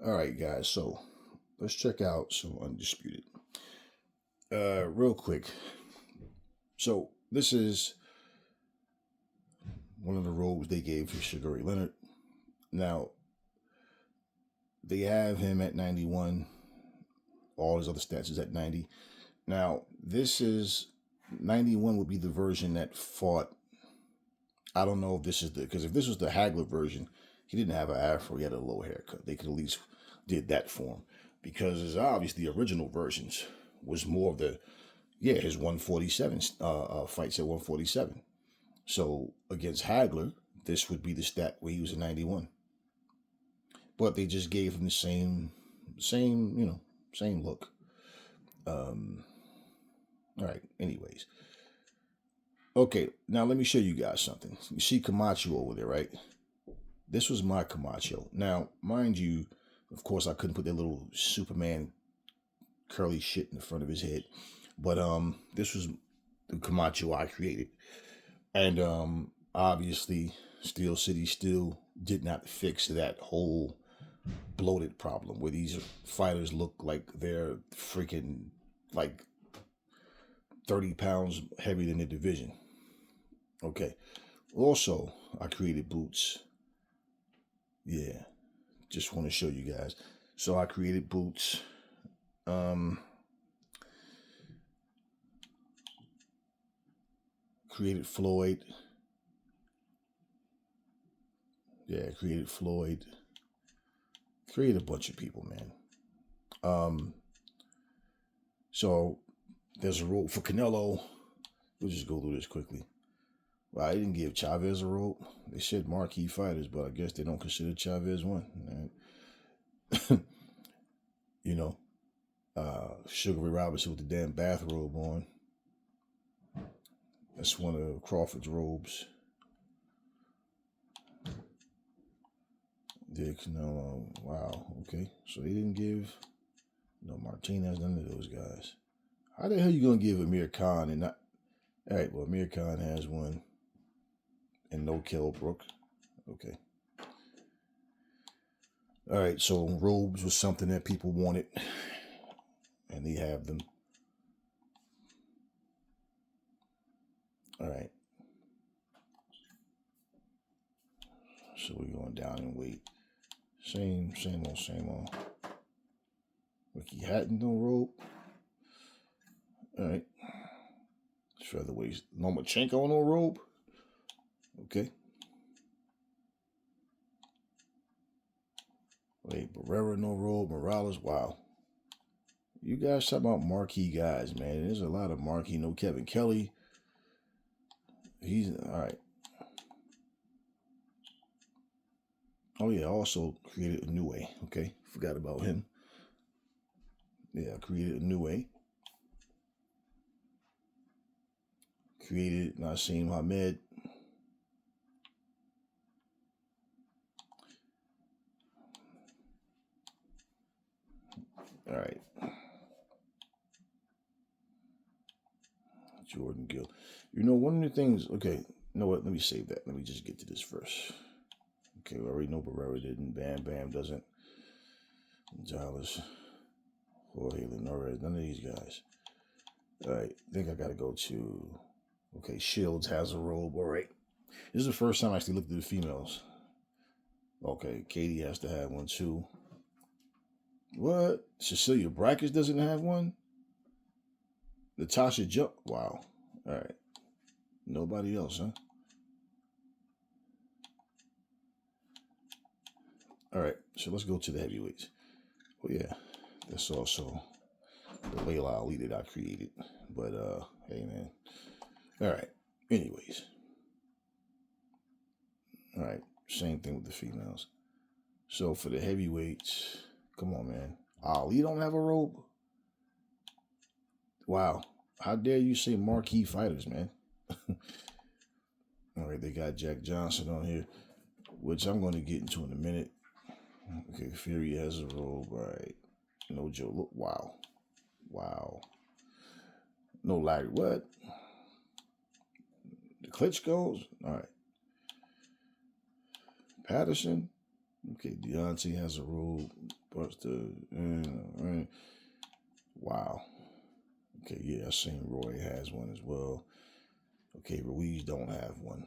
All right, guys. So let's check out some Undisputed. Real quick. So this is one of the roles they gave to Sugar Ray Leonard. Now they have him at 91. All his other stats is at 90. Now this is 91 would be the version that fought. I don't know if this is because if this was the Hagler version, he didn't have an afro. He had a low haircut. They could at least did that for him because it's obvious the original versions was more of the his 147 fights at 147. So against Hagler, this would be the stat where he was a 91. But they just gave him the same look. Um, all right. Anyways, okay. Now let me show you guys something. You see Camacho over there, right? This was my Camacho. Now, mind you, of course, I couldn't put that little Superman curly shit in the front of his head, but this was the Camacho I created, and obviously, Steel City still did not fix that whole bloated problem where these fighters look like they're freaking like 30 pounds heavier than the division. Okay. Also, I created boots. Yeah. Just want to show you guys. So I created boots. Um, created Floyd. Yeah, created Floyd. Created a bunch of people, man. So there's a rope for Canelo. We'll just go through this quickly. Well, I didn't give Chavez a rope. They said marquee fighters, but I guess they don't consider Chavez one. Right? You know, Sugar Ray Robinson with the damn bathrobe on. That's one of Crawford's robes. Dick, no, wow, okay. So they didn't give Martinez, none of those guys. How the hell you gonna give Amir Khan and not? All right, well Amir Khan has one, and no Kell Brook. Okay. All right, so robes was something that people wanted, and they have them. All right. So we're going down in weight. Same old. Ricky Hatton, no rope. All right. Featherweight. Lomachenko, no rope. Okay. Wait, Barrera, no rope. Morales, wow. You guys talk about marquee guys, man. There's a lot of marquee. No Kevin Kelly. He's all right. Oh yeah, also created a new way. Okay, forgot about him. Yeah, created a new way. Created Nassim Hamed. All right. Jordan Gill. You know, one of the things, okay, you know what? Let me save that. Let me just get to this first. Okay, we already know Barrera didn't. Bam doesn't. Gonzalez. Jorge Linares. None of these guys. All right. I think I got to go to. Okay, Shields has a robe. All right. This is the first time I actually looked at the females. Okay, Katie has to have one too. What? Cecilia Brackets doesn't have one? Natasha Jump. Wow. All right. Nobody else, huh? All right. So let's go to the heavyweights. Oh, yeah. That's also the Layla Ali that I created. But, hey, man. All right. Anyways. All right. Same thing with the females. So for the heavyweights, come on, man. Ali don't have a robe? Wow. How dare you say marquee fighters, man? All right, they got Jack Johnson on here, which I'm going to get into in a minute. Okay, Fury has a robe. All right. No Joe. Look, wow. No Larry. What? The Klitschko's? All right. Patterson. Okay, Deontay has a robe. Wow. Okay, yeah, I seen Roy has one as well. Okay, Ruiz don't have one.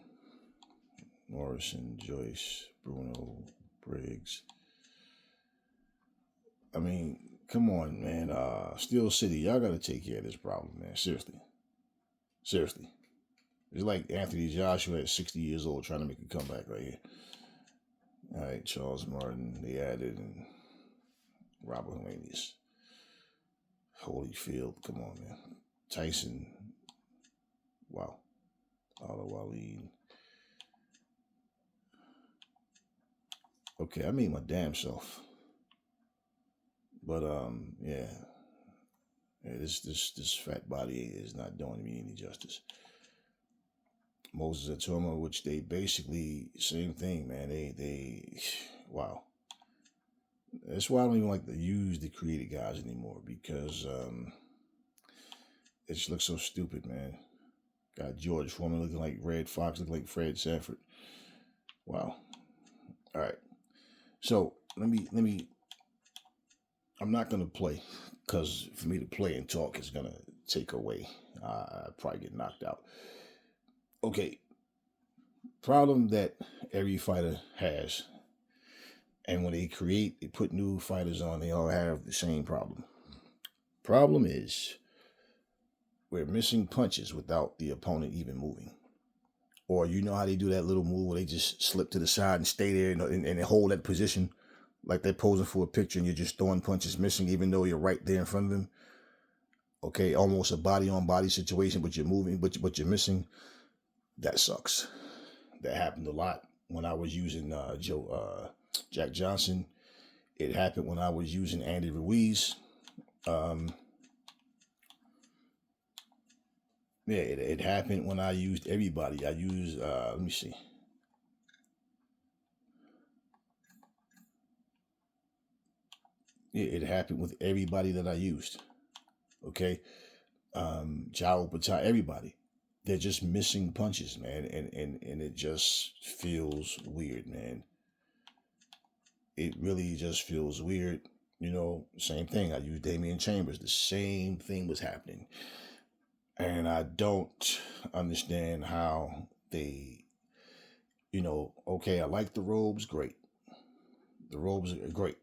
Morrison, Joyce, Bruno, Briggs. I mean, come on, man. Steel City, y'all gotta take care of this problem, man. Seriously. Seriously. It's like Anthony Joshua at 60 years old trying to make a comeback right here. All right, Charles Martin, they added, and Robert Helenius. Holyfield, come on, man. Tyson, wow. Otto Waleed. Okay, I made my damn self. But yeah. This fat body is not doing me any justice. Moses Atoma, which they basically same thing, man. They wow. That's why I don't even like to use the creative guys anymore, because it just looks so stupid, man. Got George Foreman looking like Red Fox, looking like Fred Sanford. Wow. All right. So let me. I'm not gonna play, because for me to play and talk is gonna take away. I'd probably get knocked out. Okay. Problem that every fighter has, and when they put new fighters on, they all have the same problem. Problem is, we're missing punches without the opponent even moving. Or you know how they do that little move where they just slip to the side and stay there and hold that position like they're posing for a picture, and you're just throwing punches missing even though you're right there in front of them. Okay, almost a body-on-body situation, but you're moving, but you're missing. That sucks. That happened a lot when I was using Jack Johnson. It happened when I was using Andy Ruiz. Yeah, it happened when I used everybody. I used, let me see. Yeah, it happened with everybody that I used. Okay. Jao Patai, everybody. They're just missing punches, man. And it just feels weird, man. It really just feels weird. You know, same thing. I used Damian Chambers. The same thing was happening. And I don't understand how they, okay, I like the robes, great. The robes are great.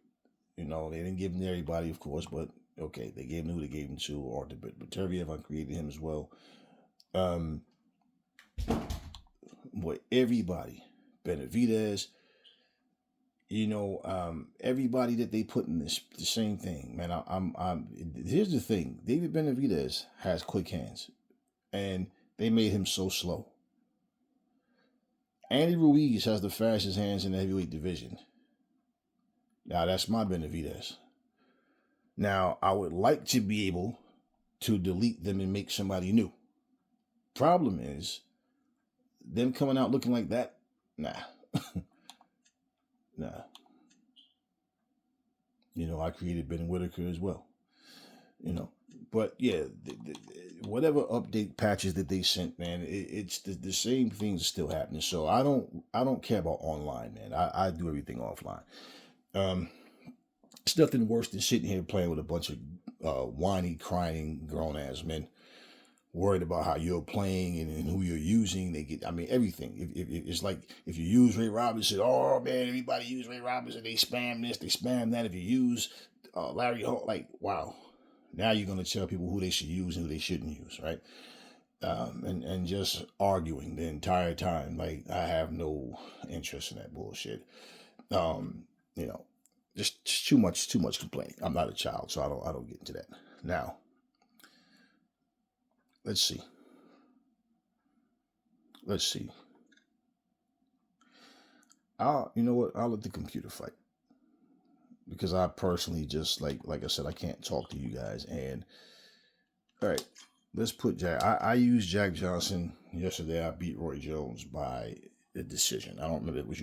They didn't give them to everybody, of course, but okay, they gave them who they gave them to, or to Batavia, if I created him as well. But everybody, Benavidez, everybody that they put in the same thing, man. Here's the thing: David Benavidez has quick hands, and they made him so slow. Andy Ruiz has the fastest hands in the heavyweight division. Now that's my Benavidez. Now I would like to be able to delete them and make somebody new. Problem is, them coming out looking like that, nah. Nah. I created Ben Whitaker as well. But yeah, whatever update patches that they sent, man, it's the same things still happening. So I don't care about online, man. I do everything offline. It's nothing worse than sitting here playing with a bunch of whiny, crying, grown ass men, worried about how you're playing and who you're using. They get, everything. If it's like if you use Ray Robinson, oh man, everybody use Ray Robinson. They spam this, they spam that. If you use Larry Holt, like wow, now you're gonna tell people who they should use and who they shouldn't use, right? And just arguing the entire time. Like I have no interest in that bullshit. Just too much complaining. I'm not a child, so I don't get into that. Now, let's see. You know what? I'll let the computer fight, because I personally just like I said, I can't talk to you guys. And all right, let's put Jack. I used Jack Johnson yesterday. I beat Roy Jones by a decision. I don't remember if it was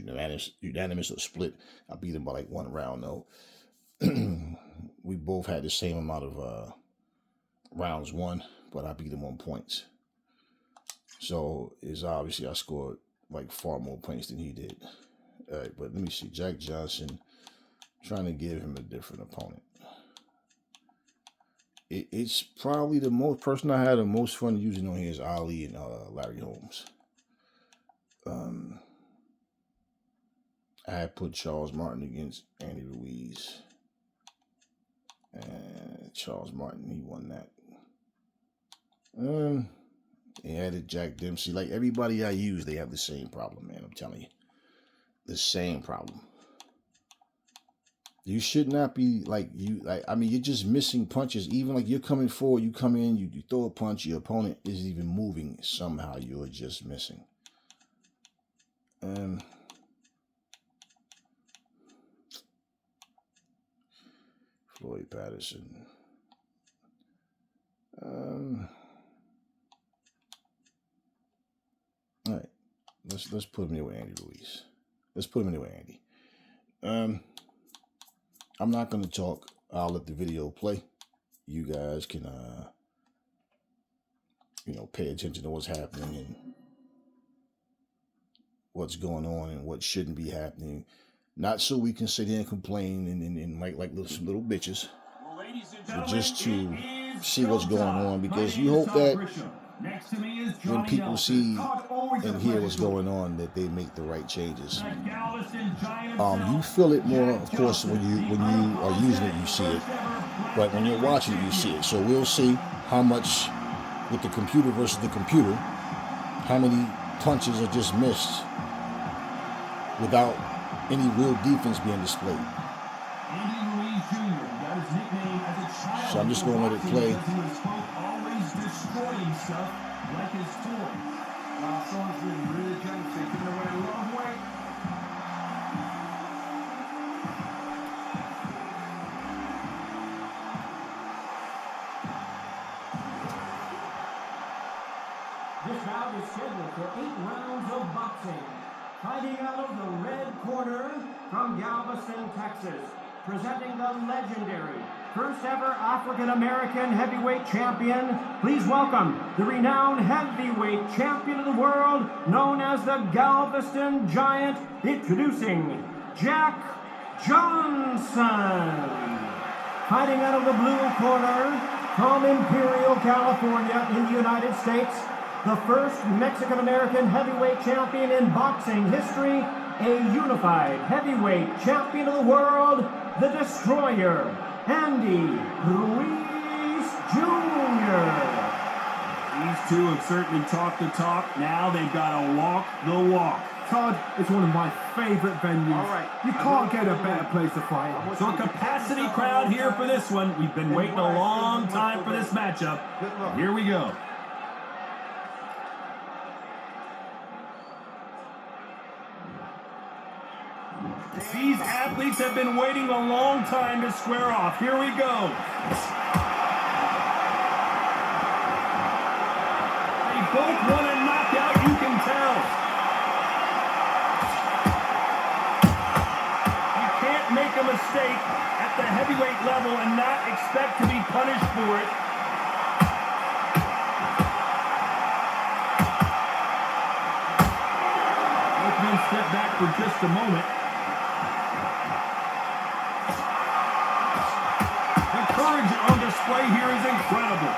unanimous or split. I beat him by like 1 round though. We both had the same amount of rounds won, but I beat him on points. So it's obviously I scored like far more points than he did. All right, but let me see. Jack Johnson, trying to give him a different opponent. It's probably the most person I had the most fun using on here is Ali and Larry Holmes. I had put Charles Martin against Andy Ruiz. And Charles Martin, he won that. He added Jack Dempsey. Like everybody I use, they have the same problem, man. I'm telling you. The same problem. You should not be I mean, you're just missing punches. Even like you're coming forward, you come in, you throw a punch, your opponent isn't even moving. Somehow you're just missing. Floyd Patterson. All right. Let's put him there with Andy Ruiz. Let's put him in there with Andy. I'm not going to talk. I'll let the video play. You guys can, pay attention to what's happening and what's going on and what shouldn't be happening. Not so we can sit here and complain and like some little bitches, but just to see what's going on, because you hope that when people see and hear what's going on, that they make the right changes. You feel it more, of course, when you are using it, you see it. But when you're watching it, you see it. So we'll see how much with the computer versus the computer, how many punches are just missed without any real defense being displayed. So I'm just going to let it play. Always destroying stuff like his toy. Someone's been really generous, giving away a lot of weight. This bout is scheduled for 8 rounds of boxing. Fighting out of the red corner from Galveston, Texas, presenting the legendary first ever African-American heavyweight champion. Please welcome the renowned heavyweight champion of the world, known as the Galveston Giant, introducing Jack Johnson. Fighting out of the blue corner from Imperial, California in the United States, the first Mexican-American heavyweight champion in boxing history, a unified heavyweight champion of the world, the Destroyer, Andy Ruiz Jr. These two have certainly talked the talk. Now they've got to walk the walk. Todd, it's one of my favorite venues. All right. You can't get a better place to fight. So a capacity crowd here for this one. We've been waiting a long time for this matchup. Here we go. These athletes have been waiting a long time to square off. Here we go. They both want a knockout, you can tell. You can't make a mistake at the heavyweight level and not expect to be punished for it. Both men step back for just a moment. On display here is incredible.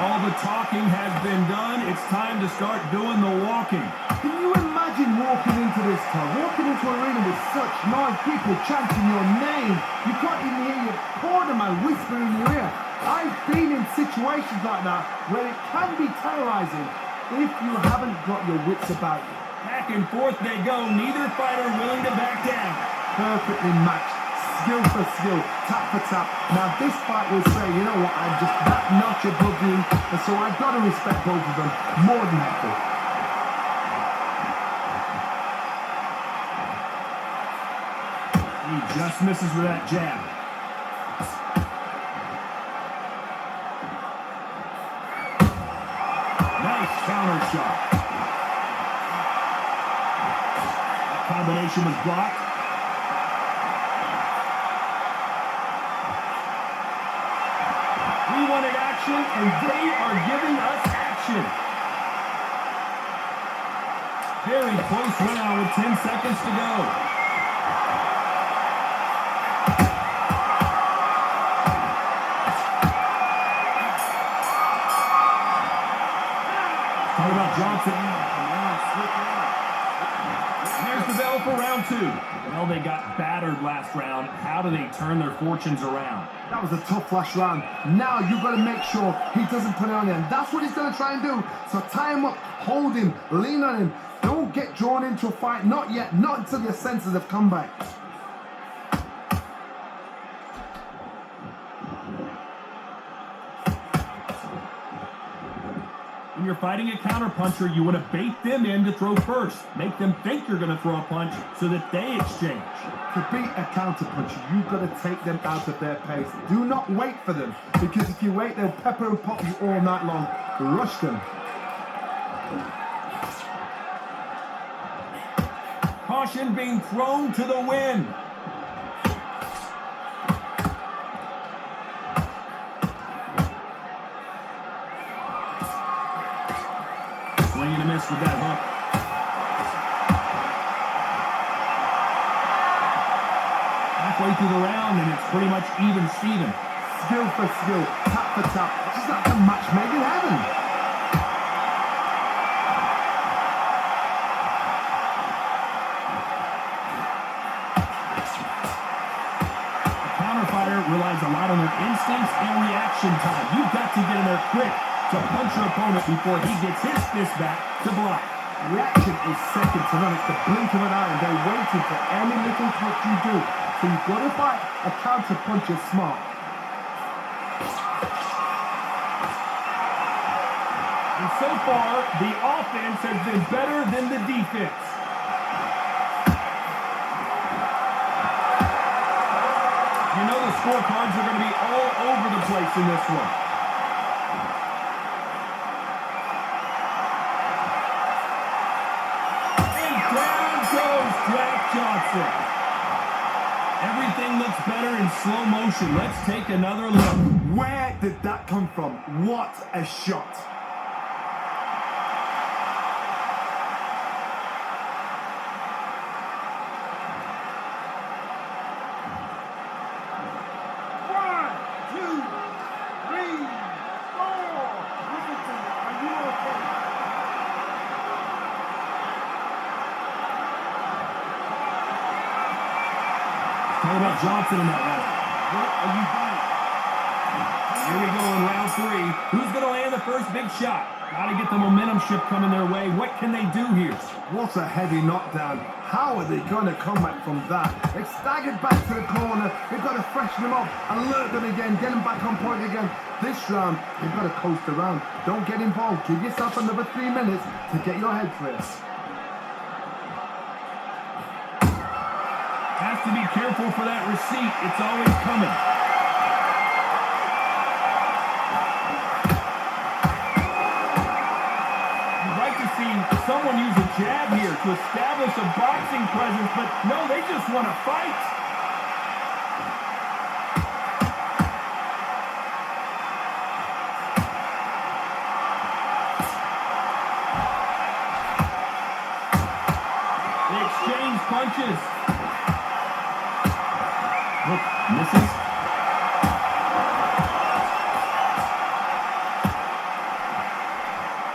All the talking has been done. It's time to start doing the walking. Can you imagine walking into this town? Walking into an arena with such nice people chanting your name. You can't even hear your cornerman whisper in your ear. I've been in situations like that where it can be terrorizing if you haven't got your wits about you. Back and forth they go, neither fighter willing to back down. Perfectly matched, skill for skill, tap for tap. Now this fight will say, you know what, I'm just that notch above you, and so I've got to respect both of them more than equal. He just misses with that jab. Nice counter shot. Combination was blocked. We wanted action, and they are giving us action. Very close round with 10 seconds to go. Talk about Johnson. Here's the bell for round 2. Well, they got battered last round. How do they turn their fortunes around? That was a tough last round. Now you've got to make sure he doesn't put it on him. That's what he's going to try and do. So tie him up, hold him, lean on him. Don't get drawn into a fight. Not yet. Not until your senses have come back. When you're fighting a counterpuncher, you want to bait them in to throw first. Make them think you're going to throw a punch so that they exchange. To beat a counterpuncher, you've got to take them out of their pace. Do not wait for them, because if you wait, they'll pepper and pop you all night long. Rush them. Caution being thrown to the wind. Swing and a miss with that hook. Halfway through the round, and it's pretty much even Steven. Skill for skill, tap for tap. Just like a match made in heaven. A counterfighter relies a lot on their instincts and reaction time. You've got to get in there quick to punch your opponent before he gets his fist back to block. Reaction is second to none. It's the blink of an eye, and they're waiting for any little touch you do. So you've got to fight a counter puncher smart. And so far, the offense has been better than the defense. You know the scorecards are going to be all over the place in this one. And down goes Jack Johnson. Everything looks better in slow motion. Let's take another look. Where did that come from? What a shot. Talk about Johnson in that round. What are you doing? Here we go in round 3. Who's going to land the first big shot? Got to get the momentum shift coming their way. What can they do here? What a heavy knockdown. How are they going to come back from that? They've staggered back to the corner. They've got to freshen them up, alert them again, get them back on point again. This round, they've got to coast around. Don't get involved. Give yourself another 3 minutes to get your head clear. Has to be careful for that receipt. It's always coming. You'd like to see someone use a jab here to establish a boxing presence, but no, they just want to fight. They exchange punches. Look, misses.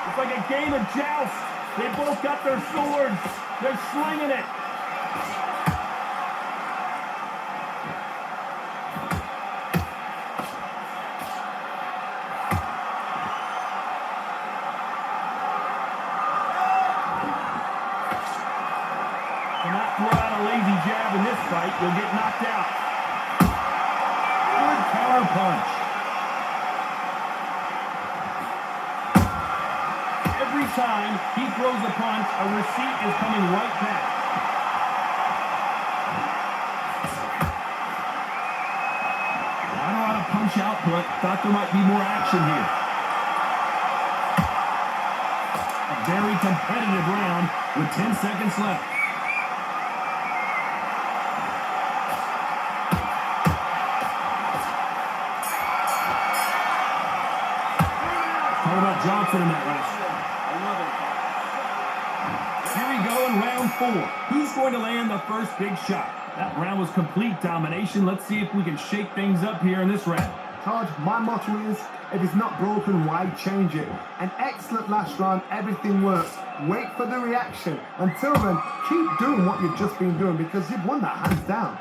It's like a game of joust. They both got their swords. They're slinging it. Cannot throw out a lazy jab in this fight. You'll get knocked out. Good counter punch. Every time he throws a punch, a receipt is coming right back. Not a lot of punch output. Thought there might be more action here. A very competitive round with 10 seconds left. Talk about Johnson in that round. Here we 4. Who's going to land the first big shot? That round was complete domination. Let's see if we can shake things up here in this round. Todd, my motto is, if it's not broken, why change it? An excellent last round, everything works. Wait for the reaction. Until then, keep doing what you've just been doing because you've won that hands down.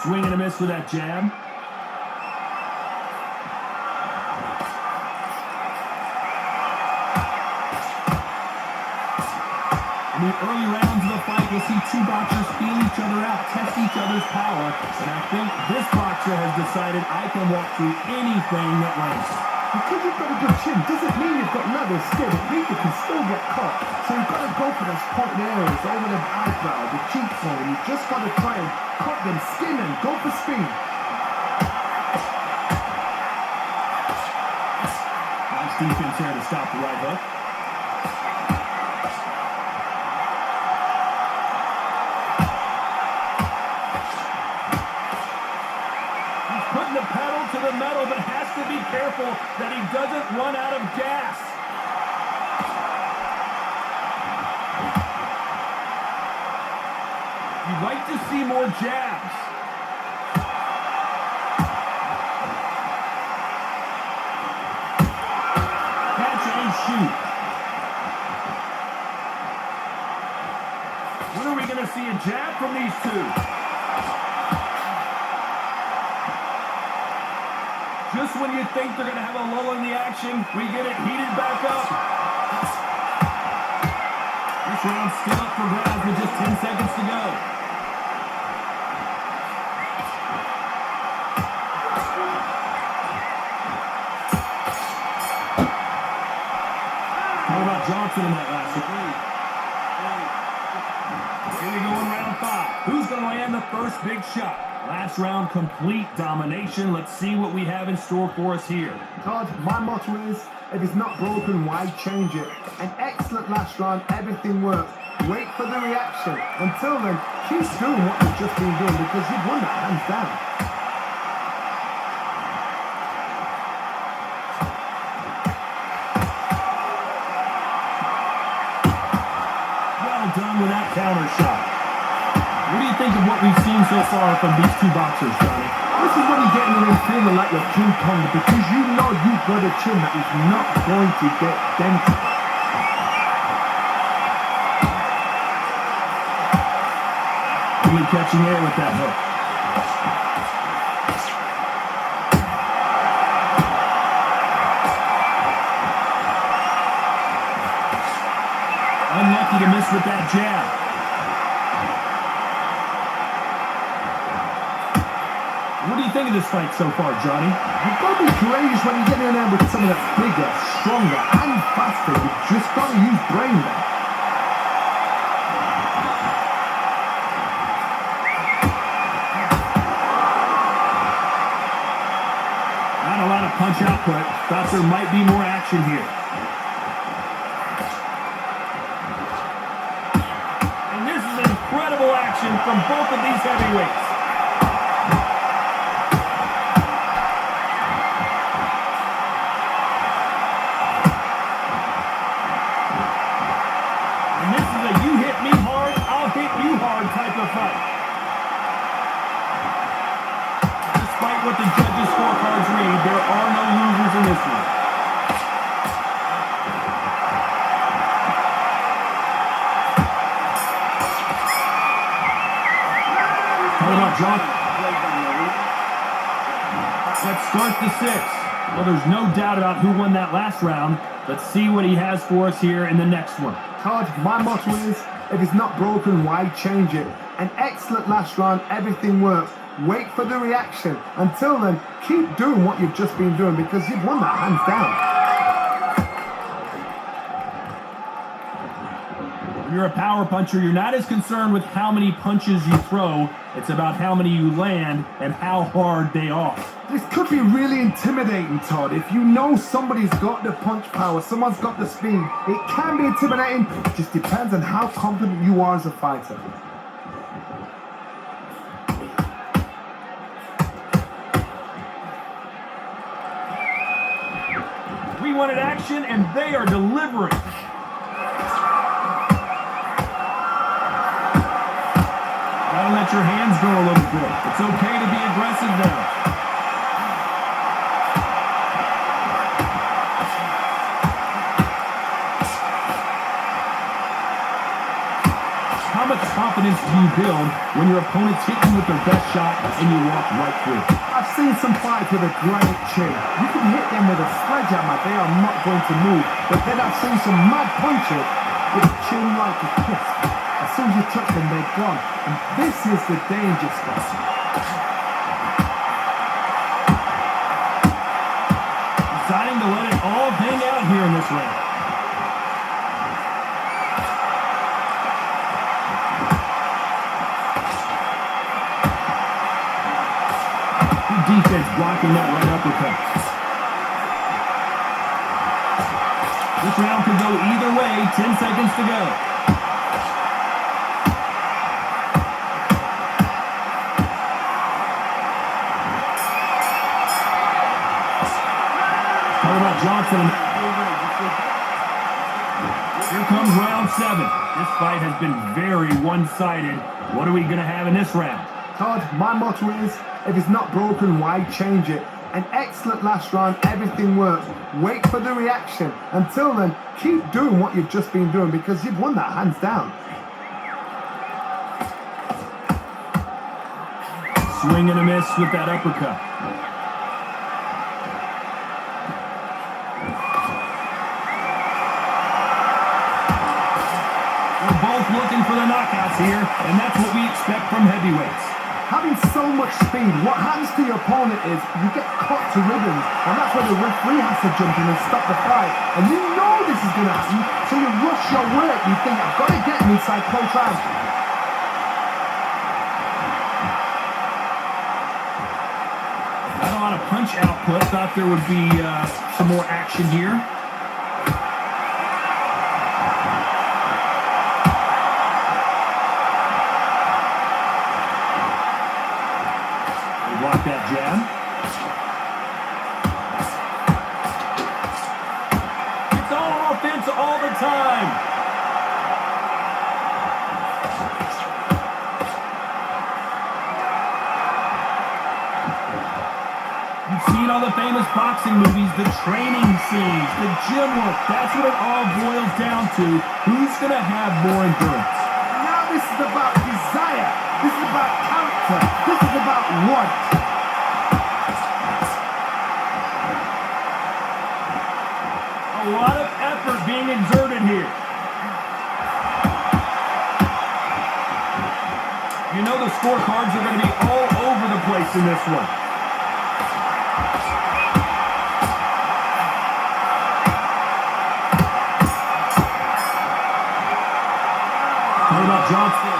Swing and a miss with that jab. In the early rounds of the fight, you'll see two boxers feel each other out, test each other's power, and I think this boxer has decided I can walk through anything that lands. Because you've got a good chin doesn't mean you've got leather skin. It means you can still get caught. So you've got to go for those pointed areas over the eyebrow, the cheekbone. You've just got to try and cut them, skin them, go for speed. Nice defense here to stop the right hook. Putting the pedal to the metal, but has to be careful that he doesn't run out of gas. You'd like to see more jabs. Catch and shoot. When are we going to see a jab from these two? Just when you think they're going to have a lull in the action, we get it heated back up. This round's still up for grabs with just 10 seconds to go. What about Johnson in that last one? Here we go in round 5. Who's going to land the first big shot? Last round, complete domination. Let's see what we have in store for us here. Todd, my motto is, if it's not broken, why change it? An excellent last round, everything works. Wait for the reaction. Until then, keep doing what you've just been doing because you've won that hands down. Well done with that counter shot. What do you think of what we've seen so far from these two boxers, Johnny? This is when you get in the ring feeling like you're King Kong because you know you've got a chin that is not going to get dented. Really catching air with that hook. Unlucky to miss with that jab. What do you think of this fight so far, Johnny? You've got to be courageous when you get in there with someone that's bigger, stronger, and faster. You've just got to use brain there. Not a lot of punch output. Thought there might be more action here. And this is incredible action from both of these heavyweights. Type of fight. Despite what the judges' scorecards read, there are no losers in this one. What about John? Let's start the 6th. Well, there's no doubt about who won that last round. Let's see what he has for us here in the next one. Todd, my motto is, if it's not broken, why change it? An excellent last round, everything works. Wait for the reaction. Until then, keep doing what you've just been doing because you've won that hands down. When you're a power puncher, you're not as concerned with how many punches you throw. It's about how many you land and how hard they are. This could be really intimidating, Todd. If you know somebody's got the punch power, someone's got the speed, it can be intimidating. It just depends on how confident you are as a fighter. We wanted action, and they are delivering. Gotta let your hands go a little bit. It's okay to be aggressive now. How much confidence do you build when your opponents hit you with their best shot and you walk right through? I've seen some fights with a great chin. You can hit them with a sledgehammer, they are not going to move. But then I've seen some mad punches with a chin like a kiss. As soon as you touch them, they're gone. And this is the danger spot. Deciding to let it all hang out here in this round. Good defense blocking that right uppercut. This round could go either way. 10 seconds to go. How about Johnson? Here comes round 7. This fight has been very one-sided. What are we going to have in this round? Todd, my motto is, if it's not broken, why change it? An excellent last round, everything works. Wait for the reaction. Until then, keep doing what you've just been doing because you've won that hands down. Swing and a miss with that uppercut. They're both looking for the knockouts here, and that's what we expect from heavyweights. Having so much speed, what happens to your opponent is you get cut to ribbons, and that's where the referee has to jump in and stop the fight. And you know this is going to happen, so you rush your work. You think, I've got to get him inside close range. Not a lot of punch output. Thought there would be some more action here. Block that jab. It's all offense all the time. You've seen all the famous boxing movies, the training scenes, the gym work. That's what it all boils down to. Who's going to have more endurance? Now this is about desire. This is about character. This is about want. A lot of effort being exerted here. You know the scorecards are going to be all over the place in this one. What about Johnson?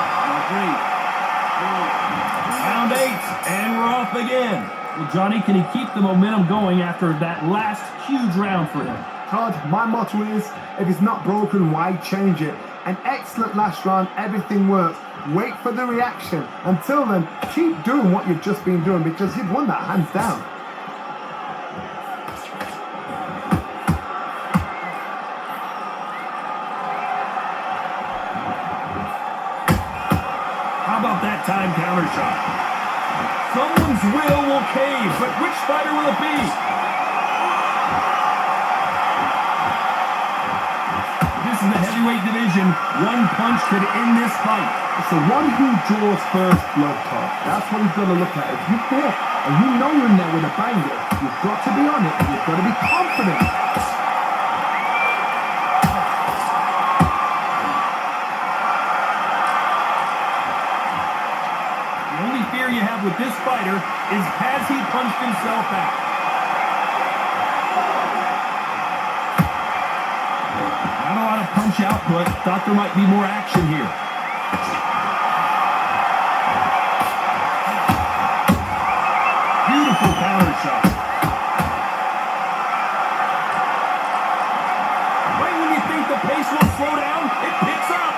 Round 8, and we're off again. Well, Johnny, can he keep the momentum going after that last huge round for him? Todd, my motto is, if it's not broken, why change it? An excellent last round, everything works. Wait for the reaction. Until then, keep doing what you've just been doing because you've won that hands down. How about that time counter shot? Someone's will cave, but which fighter will it be? This is the heavyweight division. One punch could end this fight. It's the one who draws first blood, Todd. That's what you've got to look at. If you hit and you know you're in there with a banger, you've got to be on it. You've got to be confident. The only fear you have with this fighter is, has he punched himself out? Not a lot of punch output. Thought there might be more action here. Beautiful counter shot. Right when you think the pace will slow down, it picks up.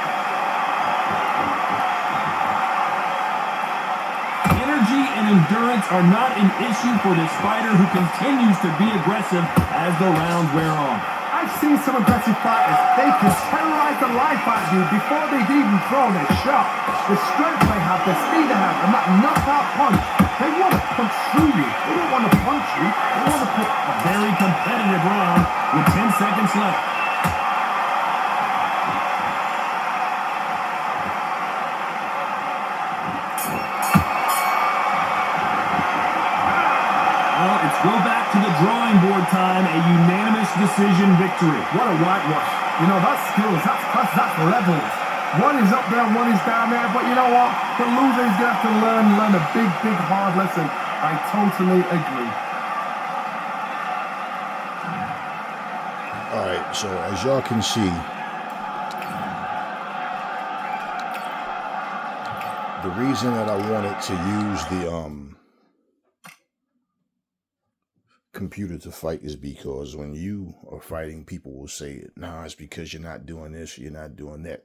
Energy and endurance are not an issue for this fighter who continues to be aggressive as the rounds wear on. I've seen some aggressive fighters. They can terrorize the life out of you before they've even thrown a shot. The strength they have, the speed they have, and that knockout punch, they want to punch through you. They don't want to punch you. They want to put A very competitive round with 10 seconds left. Well, it's go back to the drawing board time, a unanimous decision victory. What a whitewash. You know, that's skills, that's class, that's levels. One is up there, one is down there, but you know what? The loser is going to have to learn a big, big, hard lesson. I totally agree. All right, so as y'all can see, the reason that I wanted to use the computer to fight is because when you are fighting, people will say, nah, it's because you're not doing this, you're not doing that.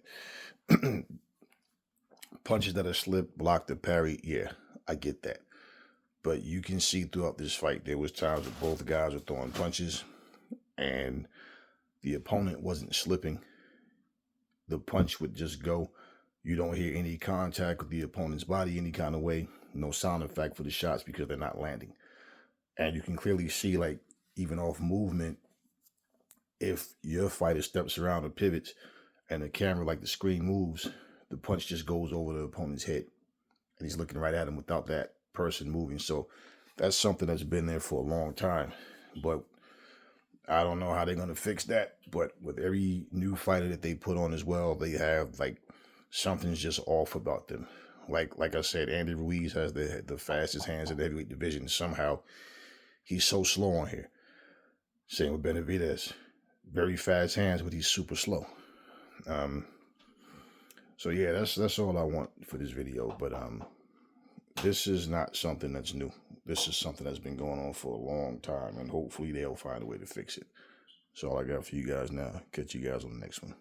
Punches that are slipped, blocked, or parried, yeah, I get that. But you can see throughout this fight, there was times that both guys were throwing punches and the opponent wasn't slipping. The punch would just go. You don't hear any contact with the opponent's body any kind of way. No sound effect for the shots because they're not landing. And you can clearly see, like, even off movement, if your fighter steps around or pivots and the camera, like the screen moves, the punch just goes over the opponent's head. And he's looking right at him without that person moving. So that's something that's been there for a long time. But I don't know how they're going to fix that. But with every new fighter that they put on as well, they have, like, something's just off about them. Like I said, Andy Ruiz has the fastest hands in the heavyweight division. Somehow he's so slow on here. Same with Benavidez. Very fast hands, but he's super slow. So yeah, that's all I want for this video. But this is not something that's new. This is something that's been going on for a long time, and hopefully they'll find a way to fix it. That's all I got for you guys now. Catch you guys on the next one.